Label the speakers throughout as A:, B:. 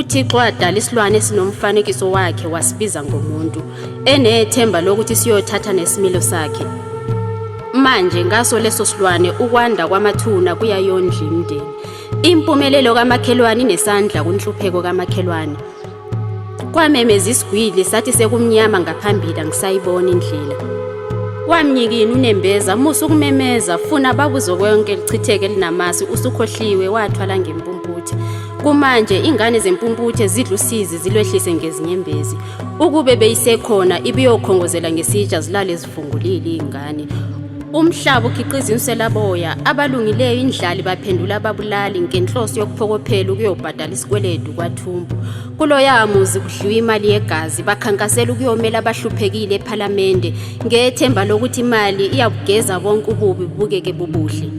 A: uThixo wadala isilwane esinomfanekiso wakhe wasibiza ngomuntu, enethemba lokuthi siyothatha nesimilo sakhe. Manje ngaso leso silwane ukwanda kwamathuna kuyayondla imndeni. Impumelelo kamakhelwane nesandla kunhlupheko kamakhelwane. Kwamemeza isigwili sathi sekumnyama ngaphambili angisayibona indlela. Wamnyikini unembeza musu kumemeza funa babuzo konke lichitheke linamasi usukhohliwe wathwala ngempumputhi. Kumanje ingane zempumputhe zidlusizi zilwehlise ngezinyembezi. Ukube beyisekhona ibiyokhongozela ngesitsha zilale zivungulile ingane. Umhlaba ukhiqiza inselaboya, abalungileyo indlali baphendula ababulali ngenhloso yokuphokophela ukuyobhadala isikweledu kwaThumbu. Kuloya muzi kudliwa imali yegazi bakhankasela ukuyomela abahluphekile ePhalamende ngethemba lokuthi imali iyabugeza bonke ububi bubukeke bubuhle.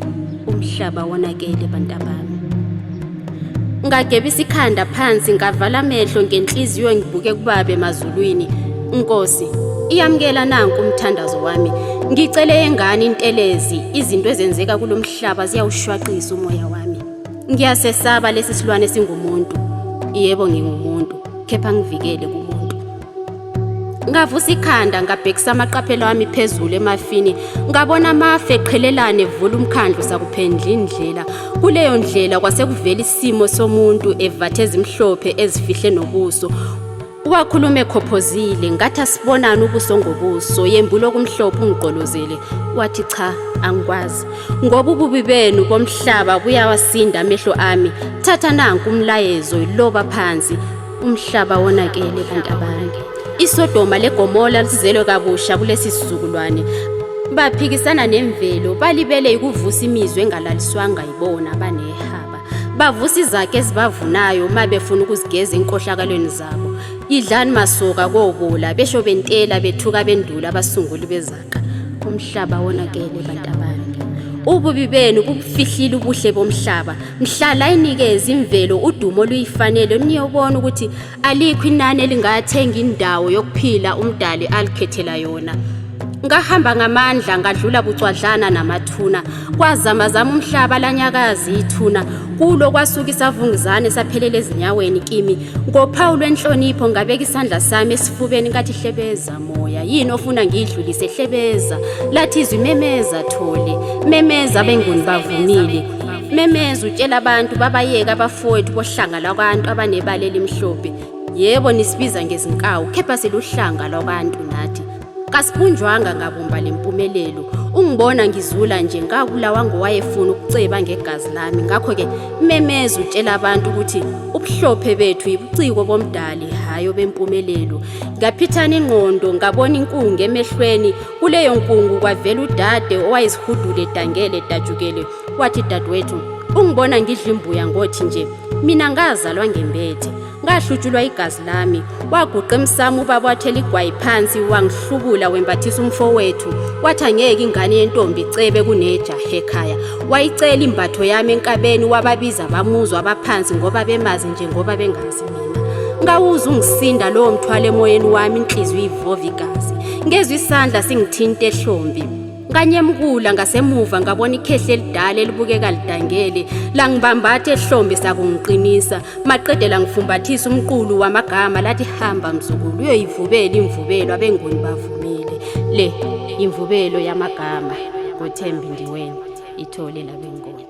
A: Umhlaba wonakele bantabami. Ngagebisa ikhanda phansi ngavala amehlo ngenhliziyo ngibuke kubabe emazulwini. Nkosi, iyamkela nanku umthandazo wami. Ngicele engane intelezi, izinto ezenzeka kulomhlaba ziyawushwaqisa umoya wami. Ngiyasesaba lesi silwane singumuntu. Yebo ngingumuntu, kepha ngivikele kumuntu. Ngavusa ikhanda ngabhekisa amaqaphelo wami phezulu emafini, ngabona amafe eqhelelane evula umkhandlo sakuphendla indlela. Kuleyo ndlela kwasekuvela isimo somuntu evatheza imhlophe ezifihle nobuso. Wakhuluma ekhophozile ngathi asibonana ubuso ngobuso, yembulo kumhlophe ungiqolozele. Wathi cha, angikwazi. Ngoba ububi benu bomhlaba buyawasinda amehlo ami. Thatha nanku umlayezo iloba phansi. Umhlaba wonakele bantabami. ISodoma leGomora lizelwe kabusha kulesi sizukulwane. Baphikisana nemvelo, balibele ukuvusa imizwe engalaliswanga ibona banehaba. Bavusa izakhe ezibavunayo mabefuna ukuzigeza inkohlakalweni zabo. Idlani masoka kobola besho bentela bethuka bendula abasunguli bezakha. Umhlaba wonakele bantabami. Ububi benu bubufihlile ubuhle bomhlaba. Mhlala inikeza imvelo udumo luyifanele niyobona ukuthi alikho inani elingathenga indawo yokuphila umdali alikhethela yona. Ngahamba ngamandla ngadlula bucwadlana namathuna. Kwazamazama umhlaba lanyakazi ithuna. Kulo kwasuka isavunguzane saphelele ezinyaweni kimi. Ngophawu lwenhlonipho ngabeka isandla sami esifubeni ngathi hlebeza moya. Yini ofuna ngidlulise hlebeza. Lathi izwi memeza Thole. Memeza benguni bavumile. Memeza utshela abantu babayeka abafowethu bohlanga labantu abanebala elimhlophe. Yebo nisibiza ngezinkawu kepha seluhlanga labantu nathi. Kasibunjwanga ngabumba lempumelelo. Ungibona ngizula nje ngakulawa ngowayefuna ukuceba ngegazi lami. Ngakho ke memeza utshela abantu ukuthi ubuhlophe bethu ibuciko bomdali hayo bempumelelo. Ngaphithana ingqondo ngabona inkungu emehlweni. Kuleyo nkungu kwavela udade owayizihudule dangele dajukele. Wathi dadwethu, ungibona ngidla imbuya ngothi nje mina ngazalwa ngembethe. Ngahlutshulwa igazi lami. Waguqa emsamo ubaba wathela igwayi phansi wangihlubula wembathisa umfowethu. Wathi angeke ingane yentombi icebe kunejaha ekhaya. Wayicela imbatho yami enkabeni wababiza bamuzwa abaphansi ngoba bemazi njengoba bengazi mina. Ngawuza ungisinda lowo mthwalo emoyeni wami inhliziyo ivova igazi. Ngezwe isandla singithinta ehlombi. Nganyemukula ngasemuva ngabona ikhehle elidala elibukeka lidangele. La ngibambathe ehlombe sakungiqinisa. Maqedela ngifumbathisa umqulu wamagama lathi hamba mzukulu uyoyivubela imvubelo abenguni bavumile. Le imvubelo yamagama ngoThembi ndiwena itholelabenguni.